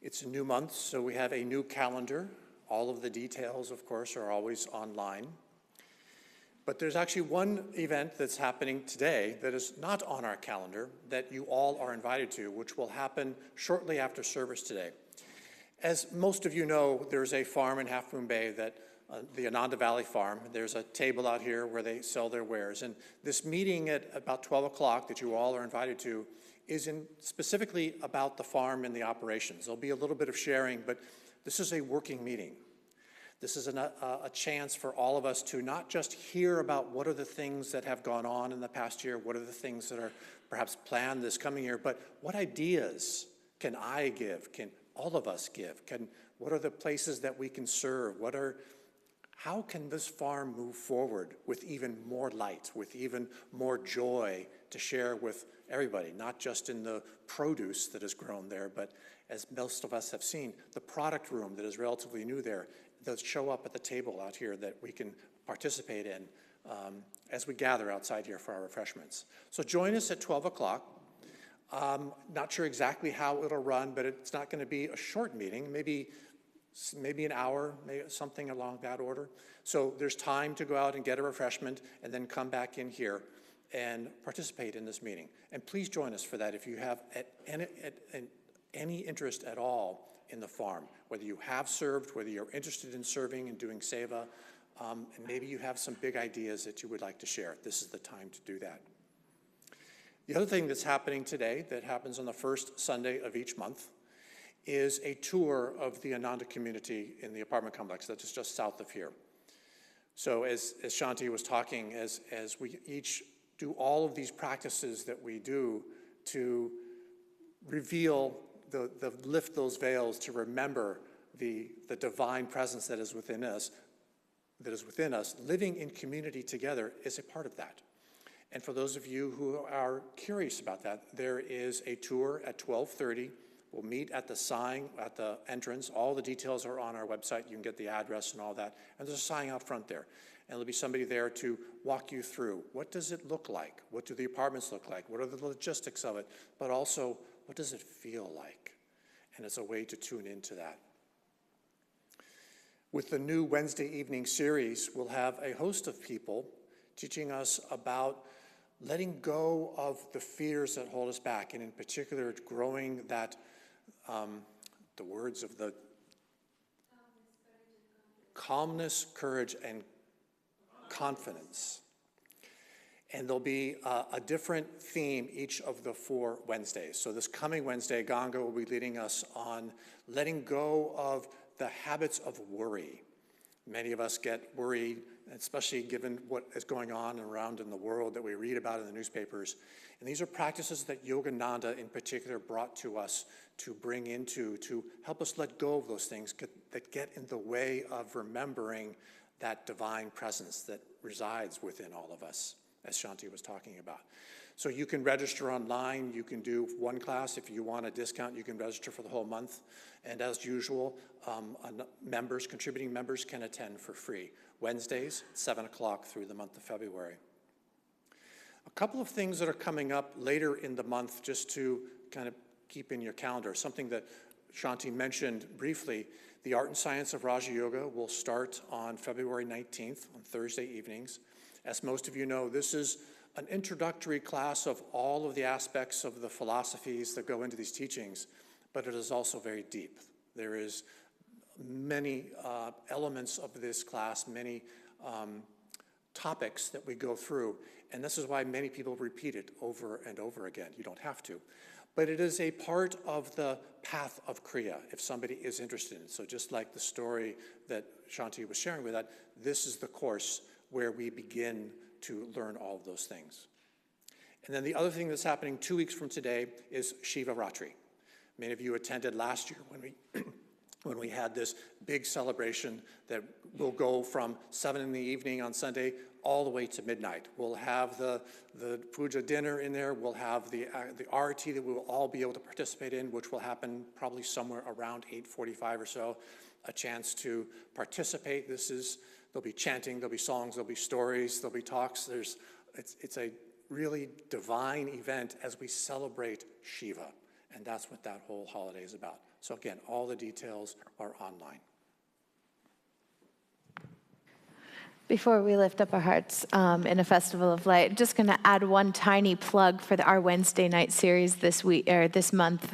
It's a new month, so we have a new calendar. All of the details, of course, are always online. But there's actually one event that's happening today that is not on our calendar that you all are invited to, which will happen shortly after service today. As most of you know, there's a farm in Half Moon Bay, that the Ananda Valley Farm. There's a table out here where they sell their wares. And this meeting at about 12 o'clock that you all are invited to is specifically about the farm and the operations. There'll be a little bit of sharing, but this is a working meeting. This is a chance for all of us to not just hear about what are the things that have gone on in the past year, what are the things that are perhaps planned this coming year, but what ideas can I give, can all of us give? What are the places that we can serve? How can this farm move forward with even more light, with even more joy to share with everybody, not just in the produce that has grown there, but as most of us have seen, the product room that is relatively new there, that show up at the table out here that we can participate in as we gather outside here for our refreshments. So join us at 12 o'clock. Not sure exactly how it'll run, but it's not going to be a short meeting, maybe an hour, maybe something along that order. So there's time to go out and get a refreshment and then come back in here and participate in this meeting. And please join us for that if you have any interest at all in the farm, whether you have served, whether you're interested in serving and doing seva, and maybe you have some big ideas that you would like to share. This is the time to do that. The other thing that's happening today, that happens on the first Sunday of each month, is a tour of the Ananda community in the apartment complex that is just south of here. So as Shanti was talking, as we each do all of these practices that we do to reveal, lift those veils, to remember the divine presence that is within us, living in community together is a part of that. And for those of you who are curious about that, there is a tour at 12:30. We'll meet at the sign at the entrance. All the details are on our website. You can get the address and all that. And there's a sign out front there. And there'll be somebody there to walk you through. What does it look like? What do the apartments look like? What are the logistics of it? But also, what does it feel like? And it's a way to tune into that. With the new Wednesday evening series, we'll have a host of people teaching us about letting go of the fears that hold us back, and in particular, growing that, the words of the calmness, courage, and confidence. And there'll be a different theme each of the 4 Wednesdays. So this coming Wednesday, Ganga will be leading us on letting go of the habits of worry. Many of us get worried, especially given what is going on around in the world that we read about in the newspapers. And these are practices that Yogananda in particular brought to us to bring into, to help us let go of those things that get in the way of remembering that divine presence that resides within all of us, as Shanti was talking about. So you can register online. You can do one class. If you want a discount, you can register for the whole month. And as usual, contributing members can attend for free. Wednesdays, 7 o'clock through the month of February. A couple of things that are coming up later in the month, just to kind of keep in your calendar. Something that Shanti mentioned briefly, the Art and Science of Raja Yoga will start on February 19th, on Thursday evenings. As most of you know, this is an introductory class of all of the aspects of the philosophies that go into these teachings, but it is also very deep. There is many elements of this class, many topics that we go through, and this is why many people repeat it over and over again. You don't have to. But it is a part of the path of Kriya, if somebody is interested in it. So just like the story that Shanti was sharing with that, this is the course where we begin to learn all of those things. And then the other thing that's happening 2 weeks from today is Shiva Ratri. Many of you attended last year when we had this big celebration that will go from 7 in the evening on Sunday all the way to midnight. We'll have the puja dinner in there. We'll have the arati that we will all be able to participate in, which will happen probably somewhere around 8:45 or so. A chance to participate. There'll be chanting, there'll be songs, there'll be stories, there'll be talks. It's a really divine event as we celebrate Shiva, And that's what that whole holiday is about. So again, all the details are online. Before we lift up our hearts in a festival of light, just going to add one tiny plug for our Wednesday night series this week or this month.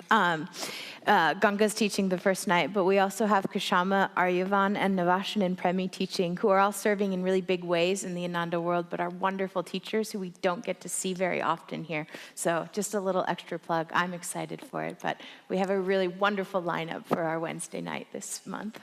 Ganga's teaching the first night, but we also have Kushama, Aryavan, and Navashan and Premi teaching, who are all serving in really big ways in the Ananda world, but are wonderful teachers who we don't get to see very often here. So just a little extra plug. I'm excited for it, but we have a really wonderful lineup for our Wednesday night this month.